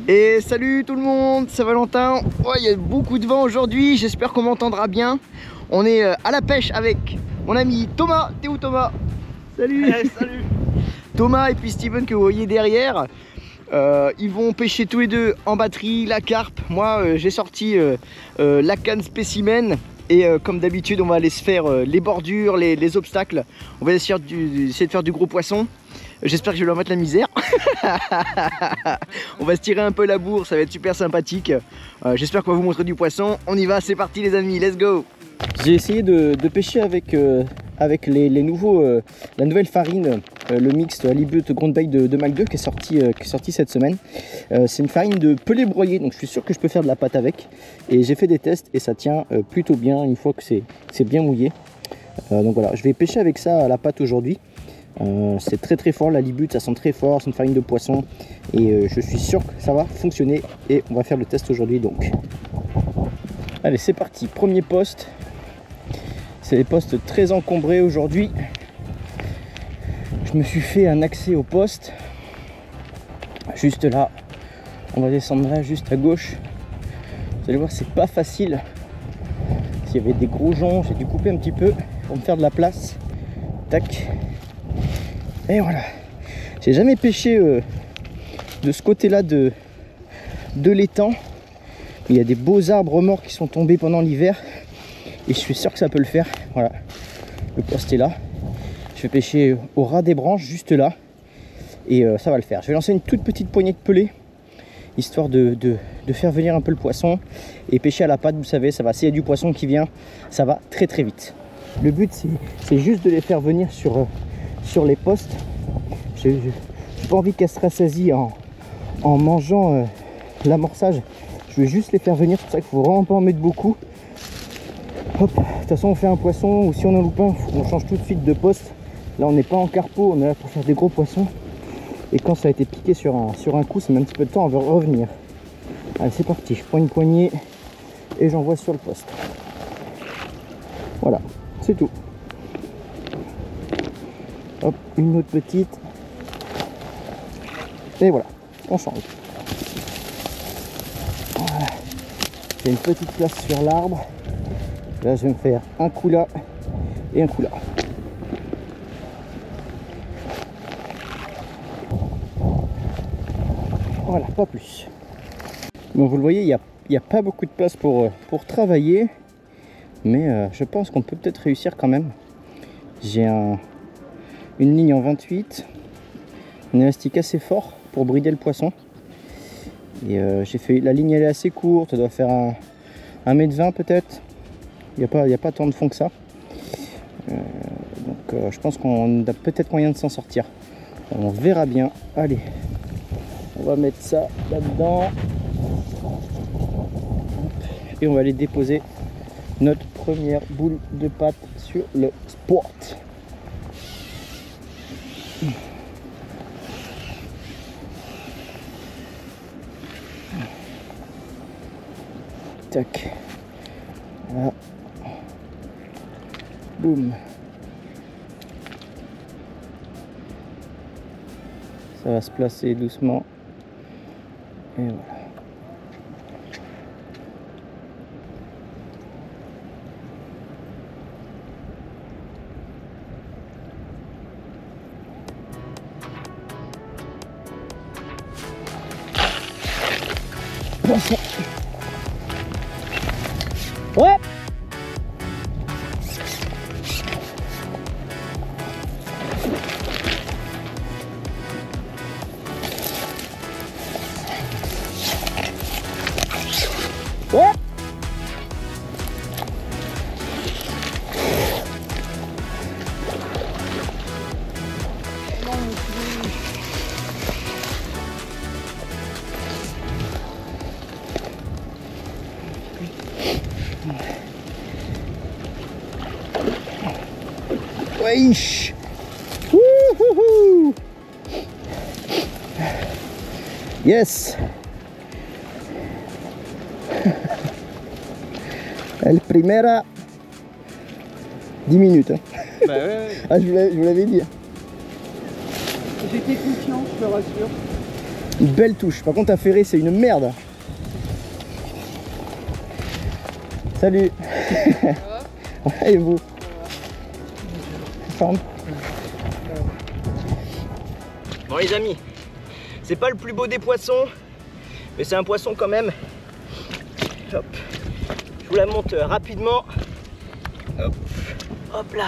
Et salut tout le monde, c'est Valentin. Il y a beaucoup de vent aujourd'hui, j'espère qu'on m'entendra bien. On est à la pêche avec mon ami Thomas. T'es où Thomas? Salut. Salut. Thomas et puis Steven que vous voyez derrière. Ils vont pêcher tous les deux en batterie, la carpe. Moi j'ai sorti la canne spécimen. Et comme d'habitude on va aller se faire les bordures, les obstacles. On va essayer de faire du gros poisson. J'espère que je vais leur mettre la misère. On va se tirer un peu la bourre, ça va être super sympathique. J'espère qu'on va vous montrer du poisson. On y va, c'est parti les amis, let's go. J'ai essayé de pêcher avec les nouveaux, la nouvelle farine, le mixte Halibut Groundbait de Mac 2 qui est sorti cette semaine. C'est une farine de pelé broyé, donc je suis sûr que je peux faire de la pâte avec. Et j'ai fait des tests et ça tient plutôt bien une fois que c'est bien mouillé. Donc voilà, je vais pêcher avec ça à la pâte aujourd'hui. C'est très fort, la Halibut, ça sent très fort, c'est une farine de poisson et je suis sûr que ça va fonctionner et on va faire le test aujourd'hui donc. Allez c'est parti, premier poste. C'est des postes très encombrés aujourd'hui. Je me suis fait un accès au poste juste là. On va descendre là juste à gauche. Vous allez voir, c'est pas facile. S'il y avait des gros joncs, j'ai dû couper un petit peu pour me faire de la place. Tac. Et voilà. J'ai jamais pêché de ce côté-là de l'étang. Il y a des beaux arbres morts qui sont tombés pendant l'hiver. Et je suis sûr que ça peut le faire. Voilà. Le poste est là. Je vais pêcher au ras des branches, juste là. Et ça va le faire. Je vais lancer une toute petite poignée de pelés. Histoire de faire venir un peu le poisson. Et pêcher à la patte, vous savez, ça va. S'il y a du poisson qui vient, ça va très vite. Le but, c'est juste de les faire venir sur les postes. J'ai pas envie qu'elles se rassasient en mangeant l'amorçage. Je veux juste les faire venir, c'est pour ça qu'il faut vraiment pas en mettre beaucoup. Hop, de toute façon on fait un poisson ou si on en loupe un, on change tout de suite de poste. Là on n'est pas en carpeau, on est là pour faire des gros poissons. Et quand ça a été piqué sur un coup, ça met un petit peu de temps à revenir. Allez c'est parti, je prends une poignée et j'envoie sur le poste. Voilà, c'est tout. Hop, une autre petite. Et voilà, on change. Voilà. J'ai une petite place sur l'arbre. Là, je vais me faire un coup là et un coup là. Voilà, pas plus. Bon, vous le voyez, il n'y a pas beaucoup de place pour travailler. Mais je pense qu'on peut peut-être réussir quand même. J'ai une ligne en 28. Un élastique assez fort pour brider le poisson. Et j'ai fait la ligne, elle est assez courte. Elle doit faire 1,20 m peut-être. Il n'y a pas tant de fond que ça. Donc je pense qu'on a peut-être moyen de s'en sortir. On verra bien. Allez, on va mettre ça là-dedans. Et on va aller déposer notre première boule de pâte sur le spot. Tac. Voilà. Boum. Ça va se placer doucement. Et voilà. Poisson. Ouais. Ouais. Wesh. Yes. El primera 10 minutes. Hein. Bah ouais. Ah, je vous l'avais dit. J'étais confiant, je te rassure. Une belle touche. Par contre, à ferrer, c'est une merde. Salut. Ça va? Et vous? Forme. Bon les amis, c'est pas le plus beau des poissons, mais c'est un poisson quand même. Hop. Je vous la monte rapidement. Hop, hop là.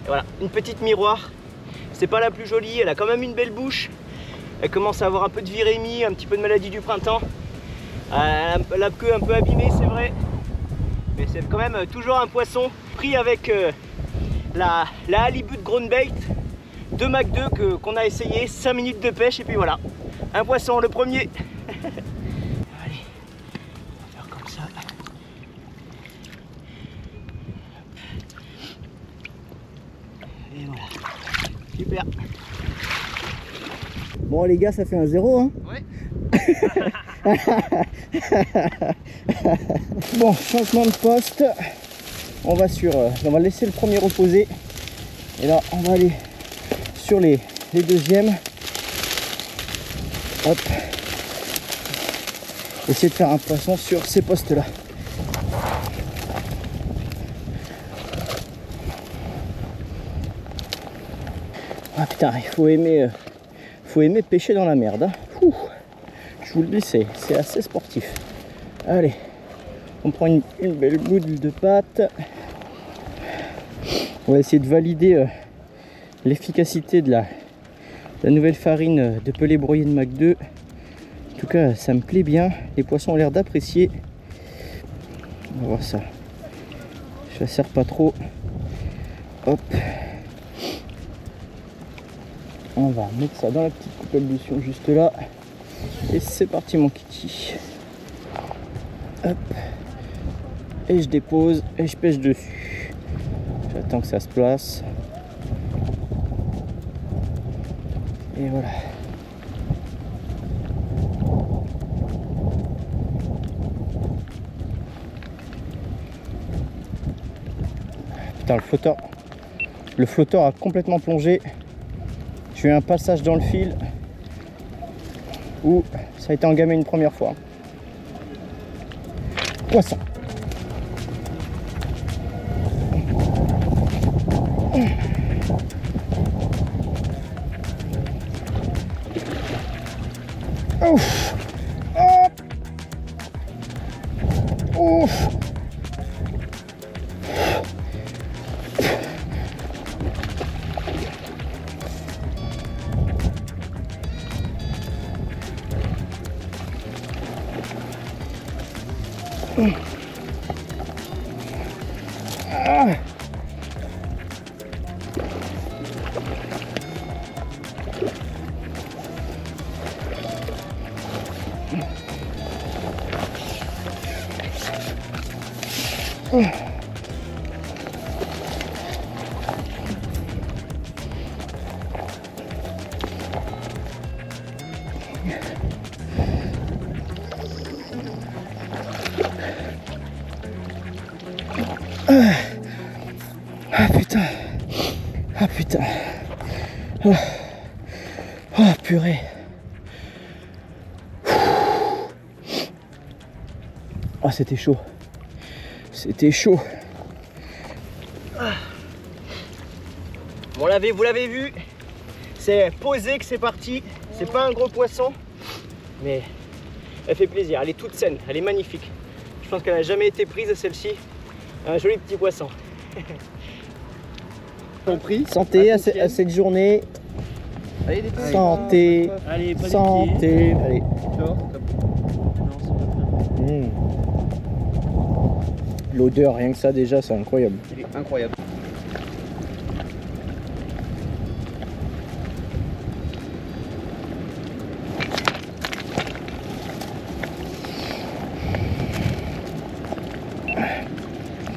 Et voilà, une petite miroir. C'est pas la plus jolie, elle a quand même une belle bouche. Elle commence à avoir un peu de virémie, un petit peu de maladie du printemps. La queue un peu abîmée, c'est vrai. Mais c'est quand même toujours un poisson pris avec la halibut groundbait de Mach 2 qu'on a essayé. 5 minutes de pêche et puis voilà. Un poisson, le premier. Allez, on va faire comme ça. Et voilà. Super. Bon les gars, ça fait un 0 hein. Ouais. Bon, changement de poste. On va on va laisser le premier reposer. Et là, on va aller sur les deuxièmes. Hop. Essayer de faire un poisson sur ces postes là. Ah putain, il faut aimer pêcher dans la merde hein. Ouh. Je vous le dis, c'est assez sportif. Allez, on prend une belle boule de pâte. On va essayer de valider l'efficacité de la nouvelle farine de pelé broyé de Mach 2. En tout cas, ça me plaît bien. Les poissons ont l'air d'apprécier. On va voir ça. Je la serre pas trop. Hop. On va mettre ça dans la petite coupelle de sucre juste là. Et c'est parti mon kiki. Hop. Et je dépose et je pêche dessus. J'attends que ça se place. Et voilà. Putain, le flotteur a complètement plongé. J'ai eu un passage dans le fil où ça a été engamé une première fois. Poisson. Ouf. Hop. Ouf. Ah. Ah putain. Ah putain. Oh, oh purée. Oh c'était chaud. C'était chaud. Bon, vous l'avez vu, c'est posé que c'est parti. C'est pas un gros poisson, mais elle fait plaisir. Elle est toute saine, elle est magnifique. Je pense qu'elle n'a jamais été prise celle-ci. Un joli petit poisson. Compris. Santé à cette journée. Allez, santé. Allez, santé. Allez. L'odeur, rien que ça déjà, c'est incroyable. Il est incroyable.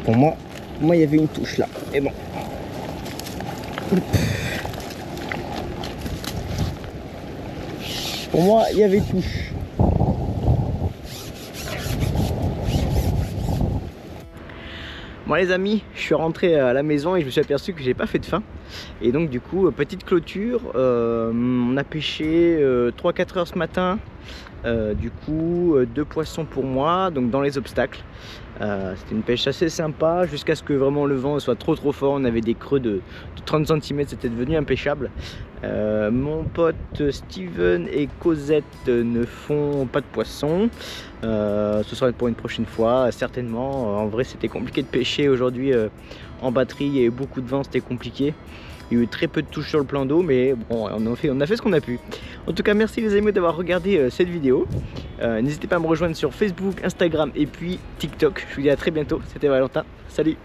Pour moi, il y avait une touche là. Et bon. Pour moi, il y avait touche. Bon les amis, je suis rentré à la maison et je me suis aperçu que j'ai pas fait de faim. Et donc du coup, petite clôture, on a pêché 3-4 heures ce matin. Du coup 2 poissons pour moi, donc dans les obstacles. C'était une pêche assez sympa jusqu'à ce que vraiment le vent soit trop fort. On avait des creux de 30 cm, c'était devenu impêchable. Mon pote Steven et Cosette ne font pas de poisson. Ce sera pour une prochaine fois certainement. En vrai c'était compliqué de pêcher aujourd'hui en batterie, il y a eu beaucoup de vent, c'était compliqué. Il y a eu très peu de touches sur le plan d'eau, mais bon, on a fait ce qu'on a pu. En tout cas, merci les amis d'avoir regardé cette vidéo. N'hésitez pas à me rejoindre sur Facebook, Instagram et puis TikTok. Je vous dis à très bientôt. C'était Valentin. Salut!